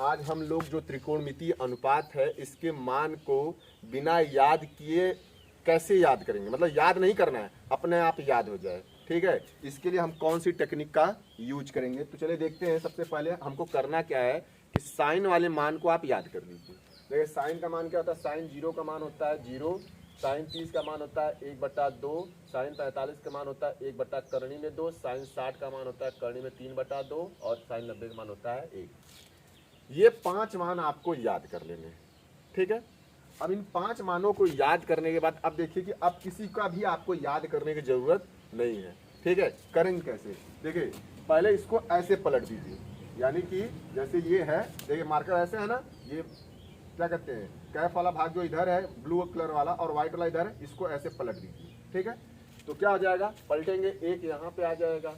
आज हम लोग जो त्रिकोणमितीय अनुपात है इसके मान को बिना याद किए कैसे याद करेंगे, मतलब याद नहीं करना है, अपने आप याद हो जाए। ठीक है, इसके लिए हम कौन सी टेक्निक का यूज करेंगे, तो चलिए देखते हैं। सबसे पहले हमको करना क्या है कि साइन वाले मान को आप याद कर लीजिए। देखिए साइन का मान क्या होता है, साइन 0 का मान होता है 0, साइन 30 का मान होता है 1/2, साइन 45 का मान होता है 1/करणी में 2, साइन 60 का मान होता है करणी में 3/2 और साइन 90 का मान होता है 1। ये 5 मान आपको याद कर लेने हैं। ठीक है, अब इन 5 मानों को याद करने के बाद अब देखिए कि अब किसी का भी आपको याद करने की जरूरत नहीं है। ठीक है, करेंगे कैसे, देखिए पहले इसको ऐसे पलट दीजिए, यानी कि जैसे ये है, देखिए मार्कर ऐसे है ना, ये क्या कहते हैं कैफ वाला भाग जो इधर है ब्लू कलर वाला और व्हाइट वाला इधर है, इसको ऐसे पलट दीजिए। ठीक है, तो क्या हो जाएगा, पलटेंगे, एक यहाँ पे आ जाएगा,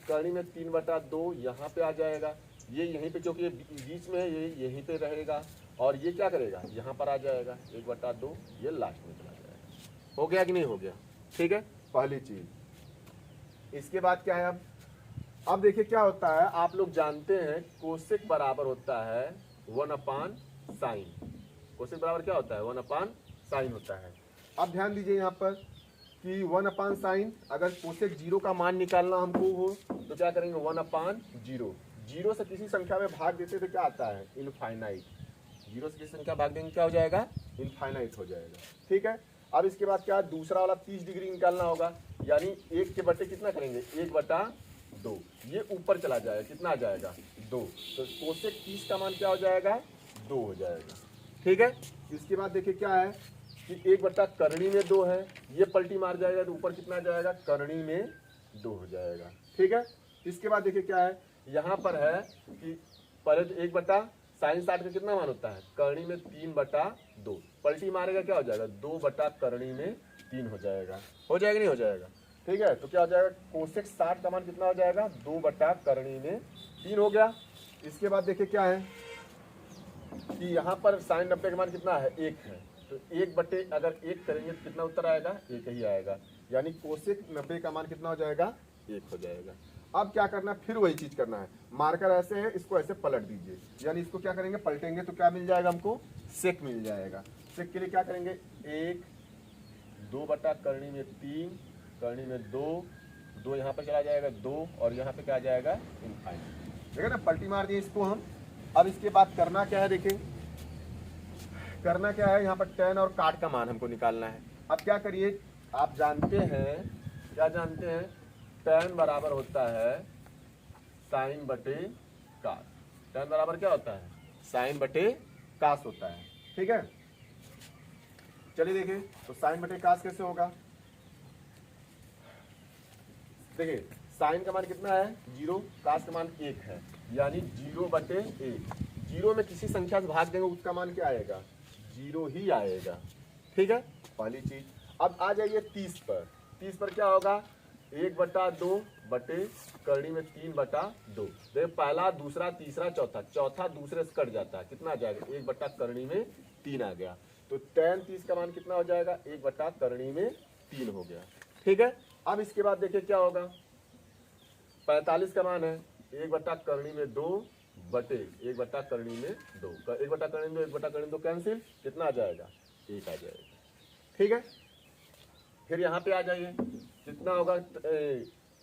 करणी में 3/2 यहाँ पे आ जाएगा, ये यहीं पे क्योंकि ये बीच में है ये यहीं पे रहेगा, और ये क्या करेगा यहाँ पर आ जाएगा 1/2, ये लास्ट में चला जाएगा। हो गया कि नहीं हो गया। ठीक है, पहली चीज। इसके बाद क्या है, अब देखिए क्या होता है, आप लोग जानते हैं कोसेक बराबर होता है 1/sin। कोसेक बराबर क्या होता है 1/sin होता है। अब ध्यान दीजिए यहाँ पर कि 1/sin, अगर कोसेक 0 का मान निकालना हमको हो तो क्या करेंगे 1/0। 0 से किसी संख्या में भाग देते तो क्या आता है इनफाइनाइट। 0 से किसी संख्या भाग देंगे क्या हो जाएगा इनफाइनाइट हो जाएगा। ठीक है, अब इसके बाद क्या दूसरा वाला 30 डिग्री निकालना होगा, यानी 1 के बटे कितना करेंगे 1/2, ये ऊपर चला जाएगा, कितना आ जाएगा 2, तो कोसेक 30 का मान क्या हो जाएगा 2 हो जाएगा। ठीक है, इसके बाद देखिए क्या है कि 1/करणी में 2 है, ये पलटी मार जाएगा तो ऊपर कितना जाएगा करणी में 2 हो जाएगा। ठीक है, इसके बाद देखिए क्या है, यहाँ पर है कि पहले तो 1/sin 60 का कितना मान होता है करणी में 3/2, पलटी मारेगा क्या हो जाएगा 2/करणी में 3 हो जाएगा। हो जाएगा नहीं हो जाएगा। ठीक है, तो क्या हो जाएगा कोसेक 60 का मान कितना हो जाएगा 2/करणी में 3 हो गया। इसके बाद देखिए क्या है कि यहाँ पर साइन 90 का मान कितना है 1 है, तो 1 अगर 1 करेंगे तो कितना उत्तर आएगा 1 ही आएगा, यानी कोसेक 90 का मान कितना हो जाएगा 1 हो जाएगा। अब क्या करना है, फिर वही चीज करना है, मार्कर ऐसे है इसको ऐसे पलट दीजिए, यानी इसको क्या करेंगे पलटेंगे तो क्या मिल जाएगा हमको सेक मिल जाएगा। सेक के लिए क्या करेंगे 1, 2/करणी में 3, करणी में 2 यहाँ पे चला जाएगा 2 और यहाँ पे क्या आ जाएगा इनफाइनाइट। देखिए ना पलटी मार दिए इसको हम। अब इसके बाद करना क्या है, देखिए करना क्या है, यहाँ पर tan और काट का मान हमको निकालना है। अब क्या करिए, आप जानते हैं क्या जानते हैं, tan बराबर होता है साइन बटे कास। tan बराबर क्या होता है साइन बटे कास होता है। ठीक है, चलिए देखिए तो साइन बटे कास कैसे होगा। देखिए साइन का मान कितना है 0, कास का मान 1 है, यानी 0/1। 0 में किसी संख्या से भाग देंगे उसका मान क्या आएगा 0 ही आएगा। ठीक है, पहली चीज। अब आ जाइए 30 पर। 30 पर क्या होगा 1/2 बटे करणी में 3/2। देखिए पहला दूसरा तीसरा चौथा, चौथा दूसरे से कट जाता है, कितना आ जाएगा 1/करणी में 3 आ गया, तो tan 30 का मान कितना हो जाएगा 1/करणी में 3 हो गया। ठीक है, अब इसके बाद देखिए क्या होगा 45 का मान है 1/करणी में 2 बटे 1/करणी में 2, 1/करणी में 1/करणी 2 कैंसिल, कितना आ जाएगा 1 आ जाएगा। ठीक है, फिर यहाँ पे आ जाइए कितना होगा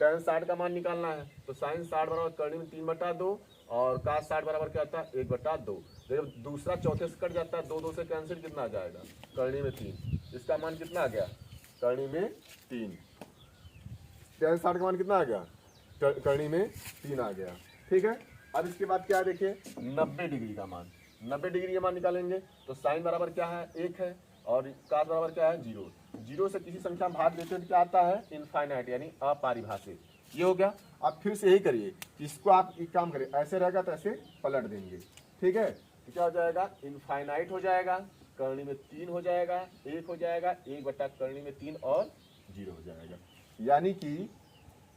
tan 60 का मान निकालना है, तो साइन 60 बराबर करणी में 3/2 और कास 60 बराबर क्या होता है 1/2। देखिए दूसरा चौथे से कट जाता है, 2 से कैंसिल, कितना आ जाएगा करणी में 3, इसका मान कितना आ गया करणी में 3। tan 60 का मान कितना आ गया करणी में 3 आ गया। ठीक है, अब इसके बाद क्या देखिए 90 डिग्री का मान, 90 डिग्री का मान निकालेंगे तो साइन बराबर क्या है 1 है और कास बराबर क्या है 0। 0 से किसी संख्या में भाग देते हैं तो क्या आता है इनफाइनाइट, यानी अपरिभाषित। ये हो गया। अब फिर से यही करिए कि इसको आप एक काम करिए, ऐसे रहेगा तो ऐसे पलट देंगे। ठीक है, तो क्या हो जाएगा इनफाइनाइट हो जाएगा, करणी में 3 हो जाएगा, 1 हो जाएगा, 1/करणी में 3 और 0 हो जाएगा, यानी कि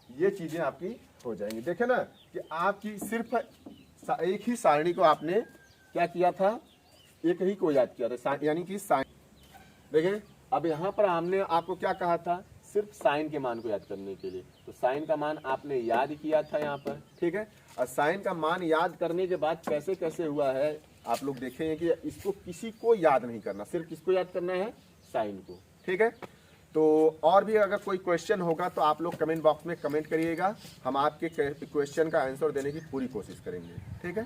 ये चीजें आपकी हो जाएंगी। देखे ना कि आपकी सिर्फ एक ही सारणी को आपने क्या किया था, एक ही को याद किया था, यानी कि साइन। देखें अब यहाँ पर हमने आपको क्या कहा था सिर्फ साइन के मान को याद करने के लिए। तो साइन का मान आपने याद किया था यहाँ पर, ठीक है। और साइन का मान याद करने के बाद कैसे कैसे हुआ है आप लोग देखेंगे कि इसको किसी को याद नहीं करना, सिर्फ किसको याद करना है, साइन को, ठीक है। तो और भी अगर कोई क्वेश्चन होगा तो आप लोग कमेंट बॉक्स में कमेंट करिएगा, हम आपके क्वेश्चन का आंसर देने की पूरी कोशिश करेंगे, ठीक है।